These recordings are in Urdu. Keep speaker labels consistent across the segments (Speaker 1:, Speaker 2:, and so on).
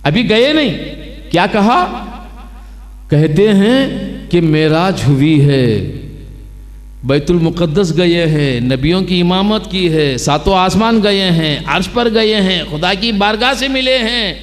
Speaker 1: ابھی گئے نہیں. کیا کہا؟ کہتے ہیں کہ معراج ہوئی ہے، بیت المقدس گئے ہیں، نبیوں کی امامت کی ہے، ساتوں آسمان گئے ہیں، عرش پر گئے ہیں، خدا کی بارگاہ سے ملے ہیں،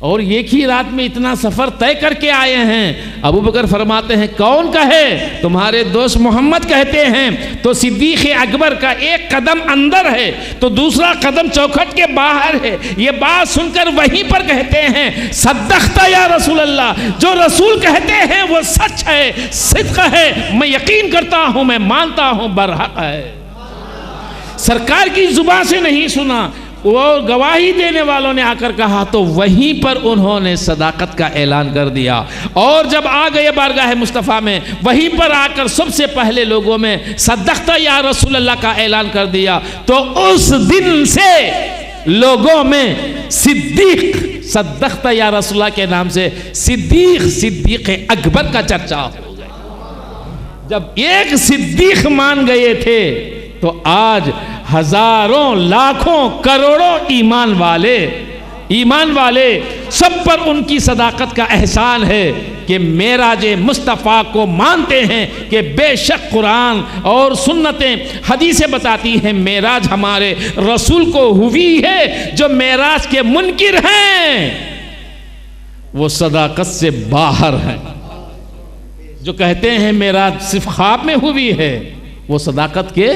Speaker 1: اور ایک ہی رات میں اتنا سفر طے کر کے آئے ہیں. ابو بکر فرماتے ہیں کون کہے؟ تمہارے دوست محمد کہتے ہیں. تو صدیق اکبر کا ایک قدم اندر ہے تو دوسرا قدم چوکھٹ کے باہر ہے. یہ بات سن کر وہیں پر کہتے ہیں صدقت یا رسول اللہ، جو رسول کہتے ہیں وہ سچ ہے، صدق ہے، میں یقین کرتا ہوں، میں مانتا ہوں، برحق ہے. سرکار کی زبان سے نہیں سنا، وہ گواہی دینے والوں نے آ کر کہا، تو وہیں پر انہوں نے صداقت کا اعلان کر دیا. اور جب آ گئے بارگاہ مصطفیٰ میں، وہیں پر آ کر سب سے پہلے لوگوں میں صدقت یا رسول اللہ کا اعلان کر دیا. تو اس دن سے لوگوں میں صدیق، صدقت یا رسول اللہ کے نام سے صدیق اکبر کا چرچا ہو گیا. جب ایک صدیق مان گئے تھے تو آج ہزاروں، لاکھوں، کروڑوں ایمان والے سب پر ان کی صداقت کا احسان ہے کہ معراج مصطفیٰ کو مانتے ہیں کہ بے شک قرآن اور سنتیں، حدیثیں بتاتی ہیں معراج ہمارے رسول کو ہوئی ہے. جو معراج کے منکر ہیں وہ صداقت سے باہر ہیں. جو کہتے ہیں معراج صرف خواب میں ہوئی ہے وہ صداقت کے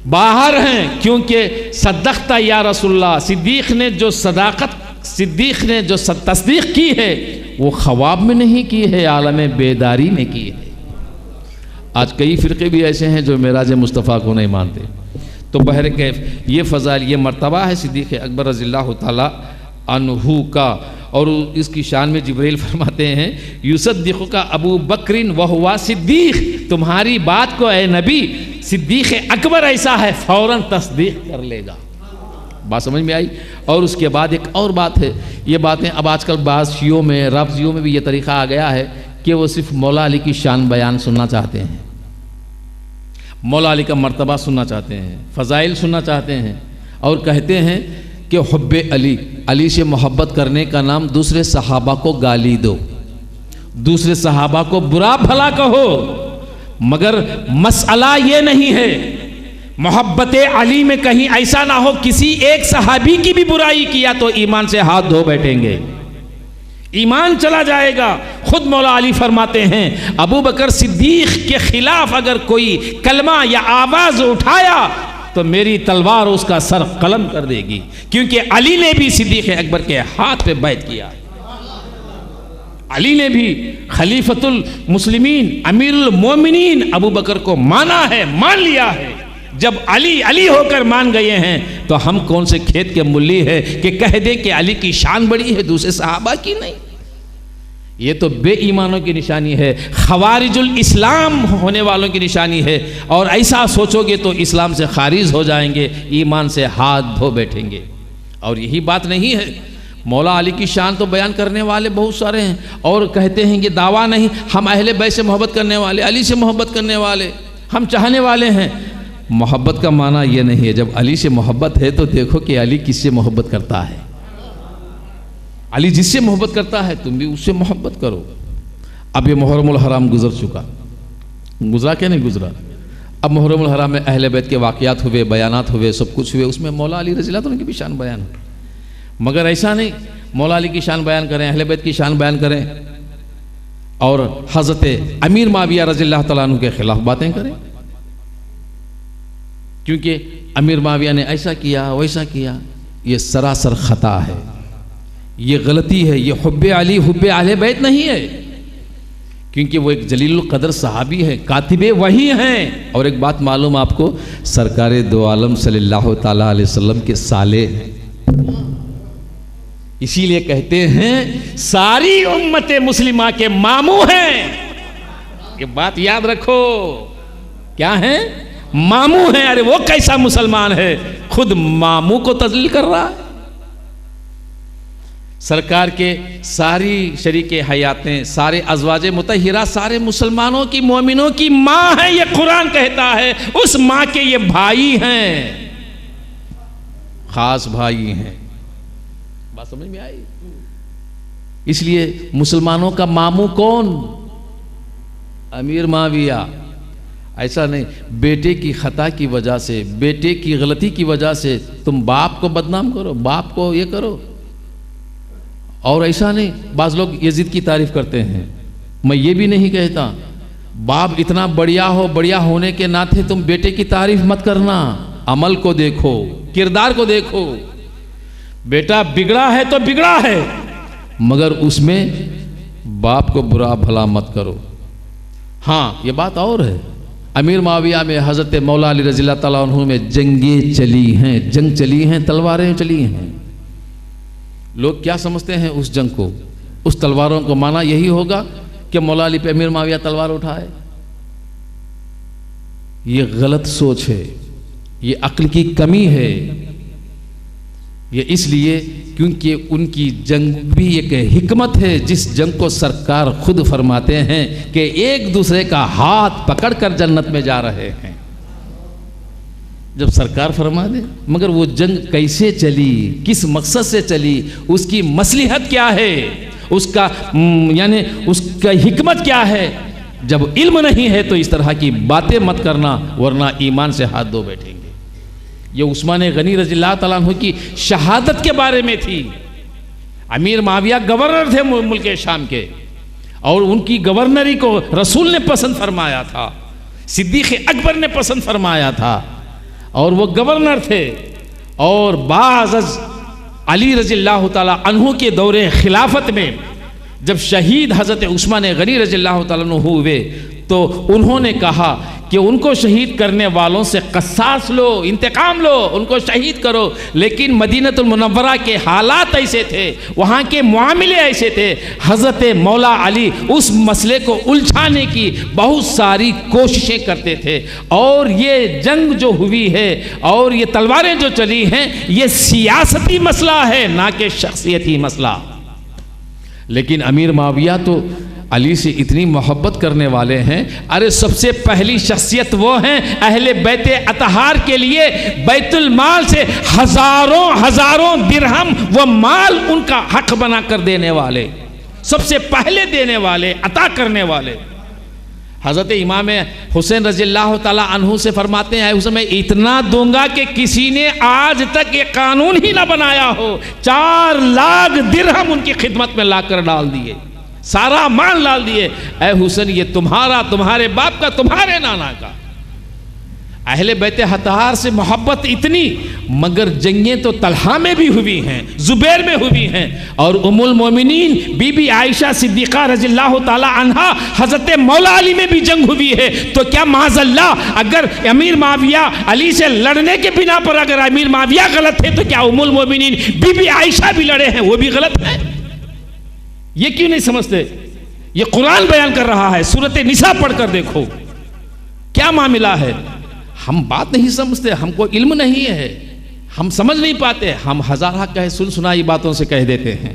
Speaker 1: باہر ہیں. کیونکہ صدقت یا رسول اللہ، صدیق نے جو تصدیق کی ہے وہ خواب میں نہیں کی ہے، عالم بیداری میں کی ہے. آج کئی فرقے بھی ایسے ہیں جو معراج مصطفیٰ کو نہیں مانتے. تو بہرکیف یہ فضائل، یہ مرتبہ ہے صدیق اکبر رضی اللہ تعالی عنہ کا. اور اس کی شان میں جبریل فرماتے ہیں یصدق کا ابو بکر وہو صدیق، تمہاری بات کو اے نبی صدیق اکبر ایسا ہے فوراً تصدیق کر لے گا. بات سمجھ میں آئی؟ اور اس کے بعد ایک اور بات ہے، یہ باتیں اب آج کل بعض شیعوں میں، رافضیوں میں بھی یہ طریقہ آ گیا ہے کہ وہ صرف مولا علی کی شان بیان سننا چاہتے ہیں، مولا علی کا مرتبہ سننا چاہتے ہیں، فضائل سننا چاہتے ہیں، اور کہتے ہیں کہ حب علی سے محبت کرنے کا نام دوسرے صحابہ کو گالی دو، دوسرے صحابہ کو برا بھلا کہو، مگر مسئلہ یہ نہیں ہے. محبت علی میں کہیں ایسا نہ ہو کسی ایک صحابی کی بھی برائی کیا تو ایمان سے ہاتھ دھو بیٹھیں گے، ایمان چلا جائے گا. خود مولا علی فرماتے ہیں ابو بکر صدیق کے خلاف اگر کوئی کلمہ یا آواز اٹھایا تو میری تلوار اس کا سر قلم کر دے گی، کیونکہ علی نے بھی صدیق اکبر کے ہاتھ پہ بیعت کیا. علی نے بھی خلیفۃ المسلمین، امیر المومنین ابو بکر کو مانا ہے، مان لیا ہے. جب علی ہو کر مان گئے ہیں تو ہم کون سے کھیت کے ملی ہے کہ کہہ دیں کہ علی کی شان بڑی ہے دوسرے صحابہ کی نہیں. یہ تو بے ایمانوں کی نشانی ہے، خوارج الاسلام ہونے والوں کی نشانی ہے. اور ایسا سوچو گے تو اسلام سے خارج ہو جائیں گے، ایمان سے ہاتھ دھو بیٹھیں گے. اور یہی بات نہیں ہے، مولا علی کی شان تو بیان کرنے والے بہت سارے ہیں اور کہتے ہیں کہ دعویٰ نہیں ہم اہل بیت سے محبت کرنے والے، علی سے محبت کرنے والے، ہم چاہنے والے ہیں. محبت کا معنی یہ نہیں ہے. جب علی سے محبت ہے تو دیکھو کہ علی کس سے محبت کرتا ہے. علی جس سے محبت کرتا ہے تم بھی اس سے محبت کرو. اب یہ محرم الحرام گزر چکا، گزرا کہ نہیں گزرا؟ اب محرم الحرام میں اہل بیت کے واقعات ہوئے، بیانات ہوئے، سب کچھ ہوئے، اس میں مولا علی رضی اللہ عنہ کی بھی شان بیان. مگر ایسا نہیں مولا علی کی شان بیان کریں، اہل بیت کی شان بیان کریں اور حضرت امیر معاویہ رضی اللہ تعالیٰ عنہ کے خلاف باتیں کریں، کیونکہ امیر معاویہ نے ایسا کیا ویسا کیا. یہ سراسر خطا ہے، یہ غلطی ہے. یہ حب علی حب اہل بیت نہیں ہے، کیونکہ وہ ایک جلیل القدر صحابی ہے، کاتب وحی ہیں. اور ایک بات معلوم آپ کو، سرکار دو عالم صلی اللہ تعالیٰ علیہ وسلم کے سالے ہیں. اسی لیے کہتے ہیں ساری امت مسلمہ کے ماموں ہیں. یہ بات یاد رکھو، کیا ہیں؟ ماموں ہیں. ارے وہ کیسا مسلمان ہے خود ماموں کو تذلیل کر رہا ہے. سرکار کے ساری شریک حیاتیں، سارے ازواج مطہرہ، سارے مسلمانوں کی، مومنوں کی ماں ہے. یہ قرآن کہتا ہے اس ماں کے یہ بھائی ہیں، خاص بھائی ہیں. بات سمجھ میں آئی؟ اس لیے مسلمانوں کا ماموں کون؟ امیر معاویہ. ایسا نہیں بیٹے کی خطا کی وجہ سے، بیٹے کی غلطی کی وجہ سے تم باپ کو بدنام کرو، باپ کو یہ کرو. اور ایسا نہیں، بعض لوگ یزید کی تعریف کرتے ہیں، میں یہ بھی نہیں کہتا باپ اتنا بڑھیا ہو، بڑھیا ہونے کے ناطے تم بیٹے کی تعریف مت کرنا. عمل کو دیکھو، کردار کو دیکھو. بیٹا بگڑا ہے تو بگڑا ہے، مگر اس میں باپ کو برا بھلا مت کرو. ہاں یہ بات اور ہے، امیر معاویہ میں حضرت مولا علی رضی اللہ تعالیٰ عنہ میں جنگیں چلی ہیں، جنگ چلی ہیں، تلواریں چلی ہیں. لوگ کیا سمجھتے ہیں اس جنگ کو؟ اس تلواروں کو مانا یہی ہوگا کہ مولا علی پہ امیر معاویہ تلوار اٹھائے. یہ غلط سوچ ہے، یہ عقل کی کمی ہے. یہ اس لیے کیونکہ ان کی جنگ بھی ایک حکمت ہے، جس جنگ کو سرکار خود فرماتے ہیں کہ ایک دوسرے کا ہاتھ پکڑ کر جنت میں جا رہے ہیں. جب سرکار فرما دے، مگر وہ جنگ کیسے چلی، کس مقصد سے چلی، اس کی مصلحت کیا ہے، اس کا یعنی اس کا حکمت کیا ہے، جب علم نہیں ہے تو اس طرح کی باتیں مت کرنا، ورنہ ایمان سے ہاتھ دھو بیٹھیں گے. یہ عثمان غنی رضی اللہ تعالیٰ عنہ کی شہادت کے بارے میں تھی. امیر معاویہ گورنر تھے ملک شام کے، اور ان کی گورنری کو رسول نے پسند فرمایا تھا، صدیق اکبر نے پسند فرمایا تھا، اور وہ گورنر تھے. اور بعض از علی رضی اللہ تعالیٰ عنہ کے دور خلافت میں جب شہید حضرت عثمان غنی رضی اللہ تعالیٰ عنہ ہوئے تو انہوں نے کہا کہ ان کو شہید کرنے والوں سے قصاص لو، انتقام لو، ان کو شہید کرو. لیکن مدینہ المنورہ کے حالات ایسے تھے، وہاں کے معاملے ایسے تھے، حضرت مولا علی اس مسئلے کو الجھانے کی بہت ساری کوششیں کرتے تھے. اور یہ جنگ جو ہوئی ہے اور یہ تلواریں جو چلی ہیں، یہ سیاستی مسئلہ ہے، نہ کہ شخصیتی مسئلہ. لیکن امیر معاویہ تو علی سے اتنی محبت کرنے والے ہیں. ارے سب سے پہلی شخصیت وہ ہیں اہل بیت اطہار کے لیے بیت المال سے ہزاروں درہم وہ مال ان کا حق بنا کر دینے والے، سب سے پہلے دینے والے، عطا کرنے والے. حضرت امام حسین رضی اللہ تعالیٰ عنہ سے فرماتے ہیں، اس میں اتنا دوں گا کہ کسی نے آج تک یہ قانون ہی نہ بنایا ہو. 4 لاکھ درہم ان کی خدمت میں لا کر ڈال دیے، سارا مال ڈال دیے. اے حسین یہ تمہارا، تمہارے باپ کا، تمہارے نانا کا. اہل بیت اطہار سے محبت اتنی، مگر جنگیں تو طلحہ میں بھی ہوئی ہیں، زبیر میں ہوئی ہیں، اور ام المومنین بی بی عائشہ صدیقہ رضی اللہ تعالی عنہا حضرت مولا علی میں بھی جنگ ہوئی ہے. تو کیا معاذ اللہ اگر امیر معاویہ علی سے لڑنے کے بنا پر اگر امیر معاویہ غلط ہے تو کیا ام المومنین بی بی عائشہ بھی لڑے ہیں، وہ بھی غلط ہے؟ یہ کیوں نہیں سمجھتے؟ یہ قرآن بیان کر رہا ہے. سورۃ نساء پڑھ کر دیکھو کیا معاملہ ہے. ہم بات نہیں سمجھتے، ہم کو علم نہیں ہے، ہم سمجھ نہیں پاتے، ہم ہزارہ کہے سن سنائی باتوں سے کہہ دیتے ہیں.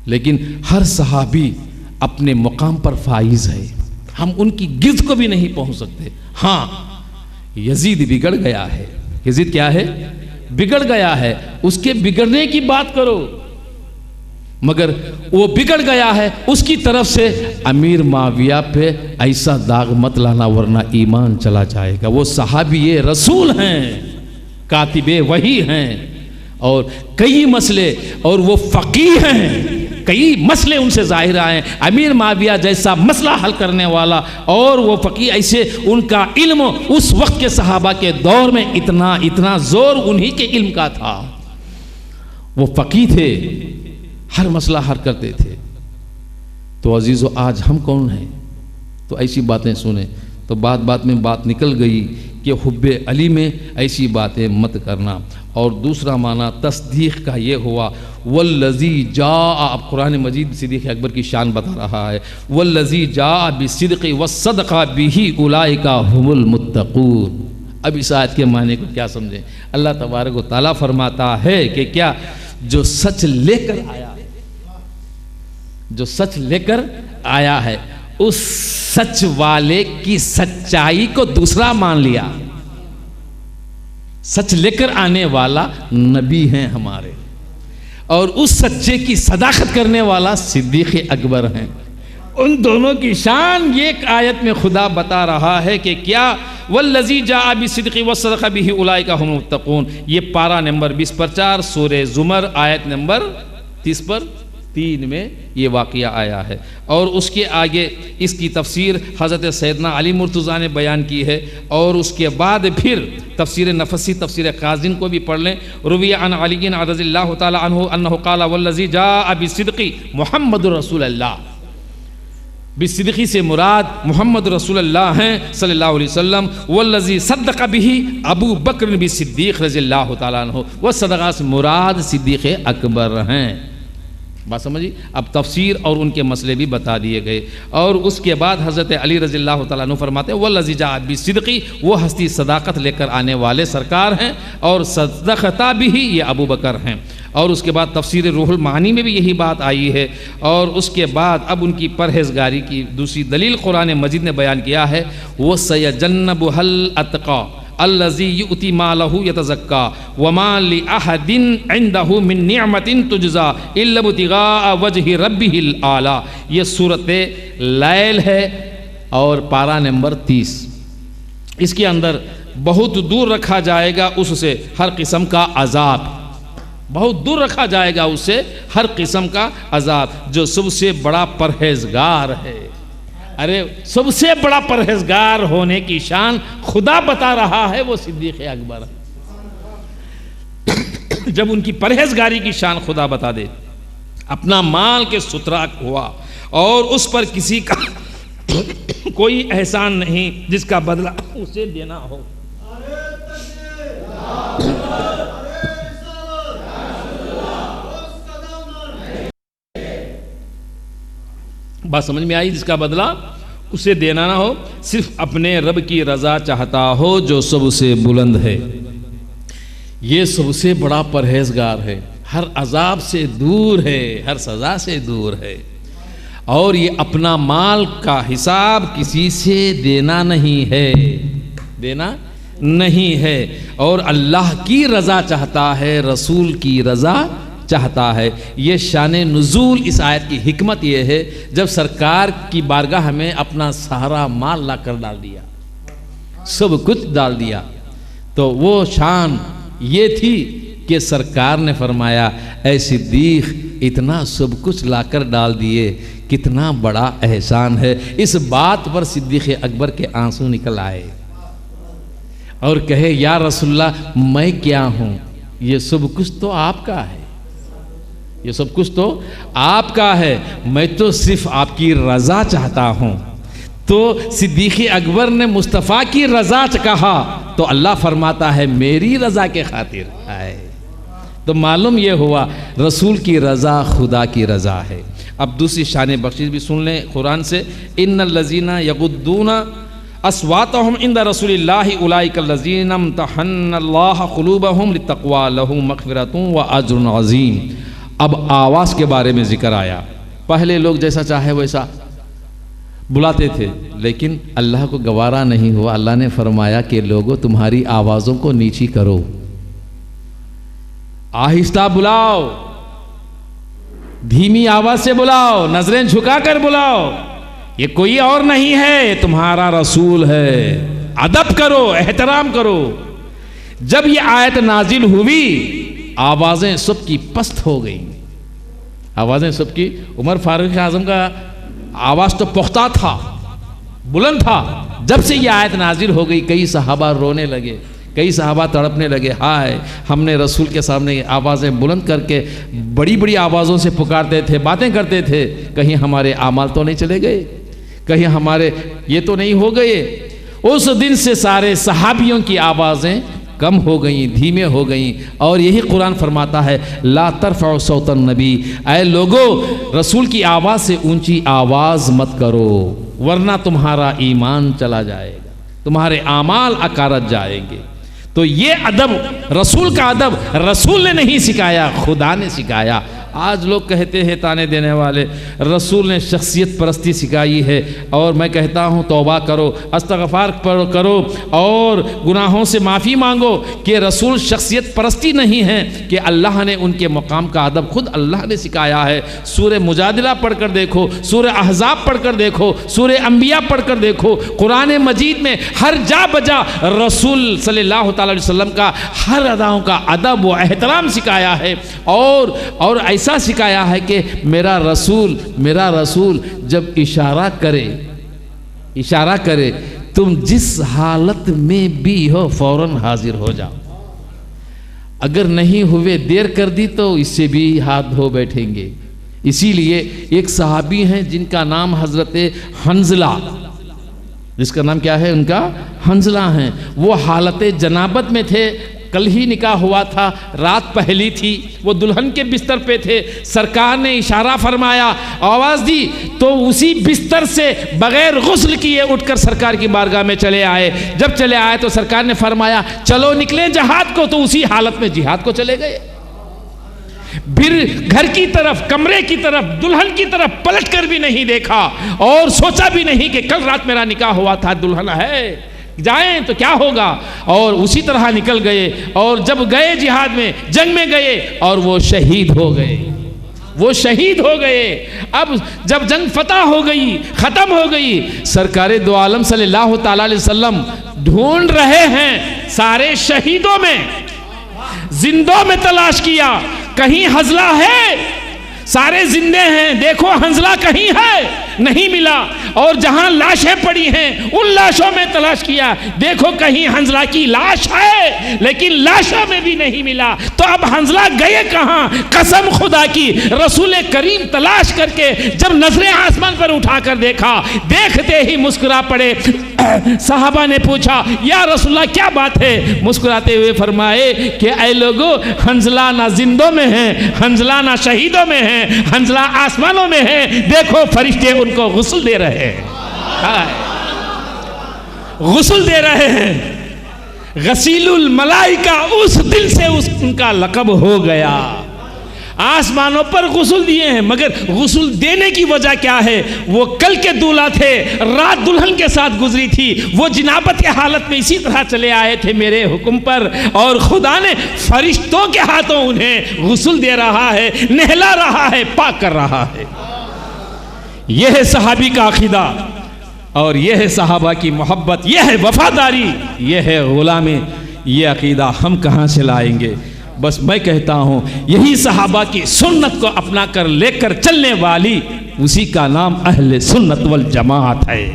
Speaker 1: لیکن ہر صحابی اپنے مقام پر فائز ہے، ہم ان کی گرد کو بھی نہیں پہنچ سکتے. ہاں یزید بگڑ گیا ہے. یزید کیا ہے؟ بگڑ گیا ہے. اس کے بگڑنے کی بات کرو، مگر وہ بگڑ گیا ہے، اس کی طرف سے امیر معاویہ پہ ایسا داغ مت لانا، ورنہ ایمان چلا جائے گا. وہ صحابی رسول ہیں، کاتب وحی ہیں، اور کئی مسئلے، اور وہ فقیہ ہیں، کئی مسئلے ان سے ظاہر آئے. امیر معاویہ جیسا مسئلہ حل کرنے والا اور وہ فقیہ، ایسے ان کا علم اس وقت کے صحابہ کے دور میں اتنا زور انہی کے علم کا تھا. وہ فقیہ تھے، ہر مسئلہ حل کرتے تھے. تو عزیزو آج ہم کون ہیں؟ تو ایسی باتیں سنیں تو بات میں بات نکل گئی کہ حب علی میں ایسی باتیں مت کرنا. اور دوسرا معنی تصدیق کا یہ ہوا والذی جاء، اب قرآن مجید صدیق اکبر کی شان بتا رہا ہے، والذی جاء بالصدق والصدق بہ اولئک هم المتقون. اب اس آیت کے معنی کو کیا سمجھیں؟ اللہ تبارک و تعالیٰ فرماتا ہے کہ کیا جو سچ لے کر آیا، جو سچ لے کر آیا ہے، اس سچ والے کی سچائی کو دوسرا مان لیا. سچ لے کر آنے والا نبی ہیں ہمارے، اور اس سچے کی صداقت کرنے والا صدیق اکبر ہیں. ان دونوں کی شان یہ ایک آیت میں خدا بتا رہا ہے کہ کیا والذی جاء بالصدق وصدق به اولئک هم المتقون. یہ پارہ نمبر 20 پر 4 سورہ زمر آیت نمبر 30 پر 3 میں یہ واقعہ آیا ہے. اور اس کے آگے اس کی تفسیر حضرت سیدنا علی مرتضیٰ نے بیان کی ہے. اور اس کے بعد پھر تفسیر نفسی تفسیر قازن کو بھی پڑھ لیں. روی عن علی رضی اللہ تعالی عنہ انہ قال والذی جاء بالصدق محمد رسول اللہ. بالصدقی سے مراد محمد رسول اللہ ہیں صلی اللہ علیہ وسلم. والذی صدق به ابو بکر بالصدیق رضی اللہ تعالیٰ عنہ. وہ صدقہ سے مراد صدیق اکبر ہیں. بات سمجھی. اب تفسیر اور ان کے مسئلے بھی بتا دیے گئے. اور اس کے بعد حضرت علی رضی اللہ تعالیٰ عنہ فرماتے ہیں والذی جاء بالصدق، وہ ہستی صداقت لے کر آنے والے سرکار ہیں، اور صدقتا بھی یہ ابو بکر ہیں. اور اس کے بعد تفسیر روح المعانی میں بھی یہی بات آئی ہے. اور اس کے بعد اب ان کی پرہیزگاری کی دوسری دلیل قرآن مجید نے بیان کیا ہے. وہ سیجنبھا الاتقی الذی یؤتی مالہ یتزکا وما لأحد عنده من نعمت تجزا الا ابتغاء وجہ ربہ الاعلی. یہ سورۃ لیل ہے اور پارہ نمبر 30. اس کے اندر بہت دور رکھا جائے گا اس سے ہر قسم کا عذاب، بہت دور رکھا جائے گا اس سے ہر قسم کا عذاب. جو سب سے بڑا پرہیزگار ہے، ارے سب سے بڑا پرہیزگار ہونے کی شان خدا بتا رہا ہے وہ صدیق اکبر ہے. جب ان کی پرہیزگاری کی شان خدا بتا دے، اپنا مال کے سترا ہوا اور اس پر کسی کا کوئی احسان نہیں جس کا بدلہ اسے دینا ہو. بات سمجھ میں آئی؟ جس کا بدلہ اسے دینا نہ ہو، صرف اپنے رب کی رضا چاہتا ہو جو سب سے بلند ہے. یہ سب سے بڑا پرہیزگار ہے، ہر عذاب سے دور ہے، ہر سزا سے دور ہے. اور یہ اپنا مال کا حساب کسی سے دینا نہیں ہے، دینا نہیں ہے. اور اللہ کی رضا چاہتا ہے، رسول کی رضا چاہتا ہے. یہ شان نزول اس آیت کی حکمت یہ ہے، جب سرکار کی بارگاہ میں اپنا سارا مال لا کر ڈال دیا، سب کچھ ڈال دیا، تو وہ شان یہ تھی کہ سرکار نے فرمایا اے صدیق اتنا سب کچھ لا کر ڈال دیے، کتنا بڑا احسان ہے. اس بات پر صدیق اکبر کے آنسو نکل آئے اور کہے یا رسول اللہ میں کیا ہوں، یہ سب کچھ تو آپ کا ہے، یہ سب کچھ تو آپ کا ہے، میں تو صرف آپ کی رضا چاہتا ہوں. تو صدیق اکبر نے مصطفیٰ کی رضا کہا تو اللہ فرماتا ہے میری رضا کے خاطر ہے. تو معلوم یہ ہوا رسول کی رضا خدا کی رضا ہے. اب دوسری شان بخشش بھی سن لیں قرآن سے. ان الذین یغضون اصواتهم عند رسول اللہ اولئک الذین امتحن اللہ قلوبهم للتقوی لهم مغفرۃ واجر عظیم. اب آواز کے بارے میں ذکر آیا. پہلے لوگ جیسا چاہے ویسا بلاتے تھے، لیکن اللہ کو گوارا نہیں ہوا. اللہ نے فرمایا کہ لوگوں تمہاری آوازوں کو نیچی کرو، آہستہ بلاؤ، دھیمی آواز سے بلاؤ، نظریں جھکا کر بلاؤ. یہ کوئی اور نہیں ہے، تمہارا رسول ہے، ادب کرو، احترام کرو. جب یہ آیت نازل ہوئی آوازیں سب کی پست ہو گئیں، آوازیں سب کی. عمر فاروق اعظم کا آواز تو پختہ تھا، بلند تھا. جب سے یہ آیت نازل ہو گئی کئی صحابہ رونے لگے، کئی صحابہ تڑپنے لگے. ہائے ہم نے رسول کے سامنے آوازیں بلند کر کے بڑی بڑی آوازوں سے پکارتے تھے، باتیں کرتے تھے، کہیں ہمارے اعمال تو نہیں چلے گئے، کہیں ہمارے یہ تو نہیں ہو گئے. اس دن سے سارے صحابیوں کی آوازیں کم ہو گئیں، دھیمے ہو گئیں. اور یہی قرآن فرماتا ہے لا ترفعوا صوت النبی، اے لوگو رسول کی آواز سے اونچی آواز مت کرو ورنہ تمہارا ایمان چلا جائے گا، تمہارے اعمال اکارت جائیں گے. تو یہ ادب رسول کا ادب رسول نے نہیں سکھایا، خدا نے سکھایا. آج لوگ کہتے ہیں تانے دینے والے، رسول نے شخصیت پرستی سکھائی ہے، اور میں کہتا ہوں توبہ کرو، استغفار کرو اور گناہوں سے معافی مانگو کہ رسول شخصیت پرستی نہیں ہے، کہ اللہ نے ان کے مقام کا ادب خود اللہ نے سکھایا ہے۔ سورہ مجادلہ پڑھ کر دیکھو، سورہ احزاب پڑھ کر دیکھو، سورہ انبیاء پڑھ کر دیکھو، قرآن مجید میں ہر جا بجا رسول صلی اللہ تعالی علیہ وسلم کا ہر اداؤں کا ادب و احترام سکھایا ہے، اور ایسا سکھایا ہے کہ میرا رسول جب اشارہ کرے تم جس حالت میں بھی ہو فوراً حاضر ہو جاؤ، اگر نہیں ہوئے دیر کر دی تو اس سے بھی ہاتھ دھو بیٹھیں گے۔ اسی لیے ایک صحابی ہیں جن کا نام حضرت حنظلہ، جس کا نام کیا ہے؟ ان کا حنظلہ ہیں۔ وہ حالت جنابت میں تھے، کل ہی نکاح ہوا تھا، رات پہلی تھی، وہ دلہن کے بستر پہ تھے، سرکار نے اشارہ فرمایا، آواز دی تو اسی بستر سے بغیر غسل کیے اٹھ کر سرکار کی بارگاہ میں چلے آئے۔ جب چلے آئے تو سرکار نے فرمایا چلو نکلیں جہاد کو، تو اسی حالت میں جہاد کو چلے گئے۔ پھر گھر کی طرف، کمرے کی طرف، دلہن کی طرف پلٹ کر بھی نہیں دیکھا، اور سوچا بھی نہیں کہ کل رات میرا نکاح ہوا تھا، دلہن ہے، جائیں تو کیا ہوگا، اور اسی طرح نکل گئے، اور جب گئے جہاد میں، جنگ میں گئے، اور وہ شہید ہو گئے۔ اب جب جنگ فتح ہو گئی، ختم ہو گئی، سرکار دو عالم صلی اللہ تعالی علیہ وسلم ڈھونڈ رہے ہیں سارے شہیدوں میں، زندوں میں تلاش کیا، کہیں حنظلہ ہے؟ سارے زندے ہیں، دیکھو حنظلہ کہیں ہے؟ نہیں ملا۔ اور جہاں لاشیں پڑی ہیں ان لاشوں میں تلاش کیا، دیکھو کہیں حنظلہ کی لاش ہے، لیکن لاشوں میں بھی نہیں ملا۔ تو اب حنظلہ گئے کہاں؟ قسم خدا کی، رسول کریم تلاش کر کے جب نظریں آسمان پر اٹھا کر دیکھا، دیکھتے ہی مسکرا پڑے۔ صحابہ نے پوچھا یا رسول اللہ کیا بات ہے؟ مسکراتے ہوئے فرمائے کہ اے لوگو، حنظلہ نہ زندوں میں ہیں، حنظلہ نہ شہیدوں میں ہیں، حنظلہ آسمانوں میں ہے، دیکھو فرشتے ان کو غسل دے رہے ہیں، غسل دے رہے ہیں۔ غسیل الملائکہ، اس دل سے ان کا لقب ہو گیا۔ آسمانوں پر غسل دیے ہیں، مگر غسل دینے کی وجہ کیا ہے؟ وہ کل کے دولہا تھے، رات دلہن کے ساتھ گزری تھی، وہ جنابت کے حالت میں اسی طرح چلے آئے تھے میرے حکم پر، اور خدا نے فرشتوں کے ہاتھوں انہیں غسل دے رہا ہے، نہلا رہا ہے، پاک کر رہا ہے۔ یہ ہے صحابی کا عقیدہ، اور یہ ہے صحابہ کی محبت، یہ ہے وفاداری، یہ ہے غلامی۔ یہ عقیدہ ہم کہاں سے لائیں گے؟ بس میں کہتا ہوں یہی صحابہ کی سنت کو اپنا کر لے کر چلنے والی، اسی کا نام اہل سنت والجماعت ہے،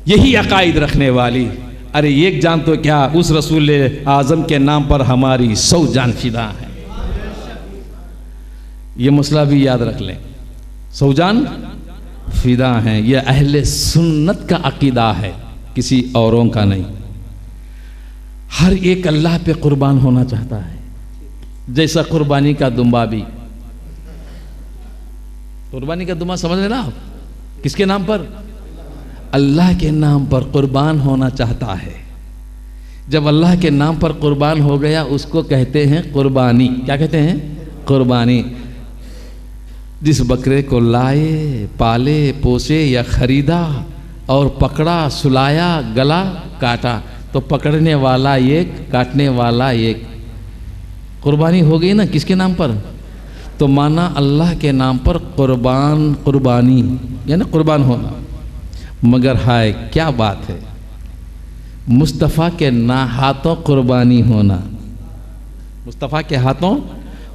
Speaker 1: یہی عقائد رکھنے والی۔ ارے ایک جان تو کیا، اس رسول اعظم کے نام پر ہماری 100 جان فدا ہے۔ یہ مسئلہ بھی یاد رکھ لیں، 100 جان فدا ہیں۔ یہ اہل سنت کا عقیدہ ہے، کسی اوروں کا نہیں۔ ہر ایک اللہ پہ قربان ہونا چاہتا ہے، جیسا قربانی کا دمبا بھی۔ قربانی کا دمبا سمجھ لینا آپ، کس کے نام پر؟ اللہ کے نام پر قربان ہونا چاہتا ہے۔ جب اللہ کے نام پر قربان ہو گیا، اس کو کہتے ہیں قربانی۔ کیا کہتے ہیں؟ قربانی۔ جس بکرے کو لائے، پالے، پوسے یا خریدا اور پکڑا، سلایا، گلا، کاٹا، تو پکڑنے والا ایک، کاٹنے والا ایک، قربانی ہو گئی نا۔ کس کے نام پر؟ تو مانا اللہ کے نام پر قربانی یعنی قربان ہونا۔ مگر ہائے کیا بات ہے، مصطفیٰ کے ہاتھوں قربانی ہونا، مصطفیٰ کے ہاتھوں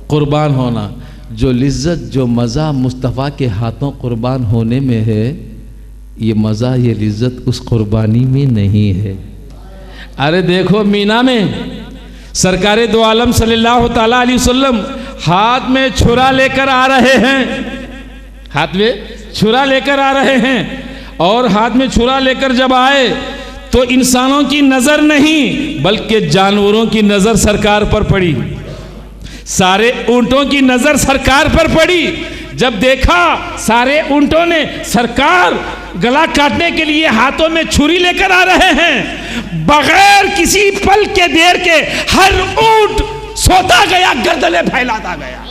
Speaker 1: قربان ہونا۔ جو لذت، جو مزہ مصطفیٰ کے ہاتھوں قربان ہونے میں ہے، یہ مزہ، یہ لذت اس قربانی میں نہیں ہے۔ ارے دیکھو مینا میں سرکار دو عالم صلی اللہ تعالیٰ علیہ وسلم ہاتھ میں چھرا لے کر آ رہے ہیں، ہاتھ میں چھرا لے کر آ رہے ہیں، اور ہاتھ میں چھرا لے کر جب آئے تو انسانوں کی نظر نہیں بلکہ جانوروں کی نظر سرکار پر پڑی، سارے اونٹوں کی نظر سرکار پر پڑی۔ جب دیکھا سارے اونٹوں نے سرکار گلا کاٹنے کے لیے ہاتھوں میں چھری لے کر آ رہے ہیں، بغیر کسی پل کے دیر کے ہر اونٹ سوتا گیا گردنیں پھیلاتا گیا،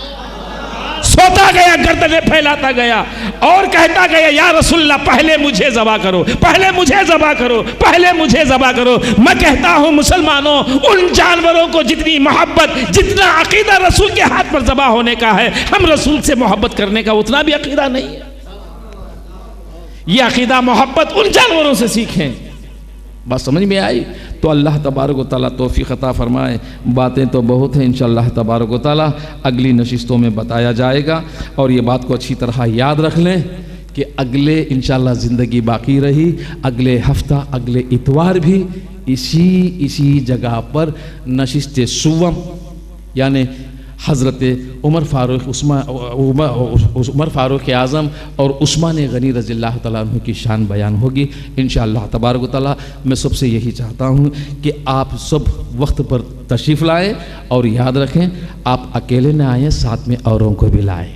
Speaker 1: سوتا گیا گردنیں پھیلاتا گیا اور کہتا گیا یا رسول اللہ پہلے مجھے ذبح کرو، پہلے مجھے ذبح کرو، پہلے مجھے ذبح کرو۔ میں کہتا ہوں مسلمانوں، ان جانوروں کو جتنی محبت، جتنا عقیدہ رسول کے ہاتھ پر ذبح ہونے کا ہے، ہم رسول سے محبت کرنے کا اتنا بھی عقیدہ نہیں ہے۔ یہ عقیدہ محبت ان جانوروں سے سیکھیں۔ بات سمجھ میں آئی؟ تو اللہ تبارک و تعالیٰ توفیق عطا فرمائے۔ باتیں تو بہت ہیں، انشاءاللہ تبارک و تعالیٰ اگلی نشستوں میں بتایا جائے گا، اور یہ بات کو اچھی طرح یاد رکھ لیں کہ اگلے انشاءاللہ زندگی باقی رہی، اگلے ہفتہ اگلے اتوار بھی اسی جگہ پر نشست سوم، یعنی حضرت عمر فاروق اعظم اور عثمان غنی رضی اللہ تعالیٰ عنہ کی شان بیان ہوگی انشاءاللہ تبارک و تعالیٰ۔ میں سب سے یہی چاہتا ہوں کہ آپ سب وقت پر تشریف لائیں، اور یاد رکھیں آپ اکیلے نہ آئیں، ساتھ میں اوروں کو بھی لائیں۔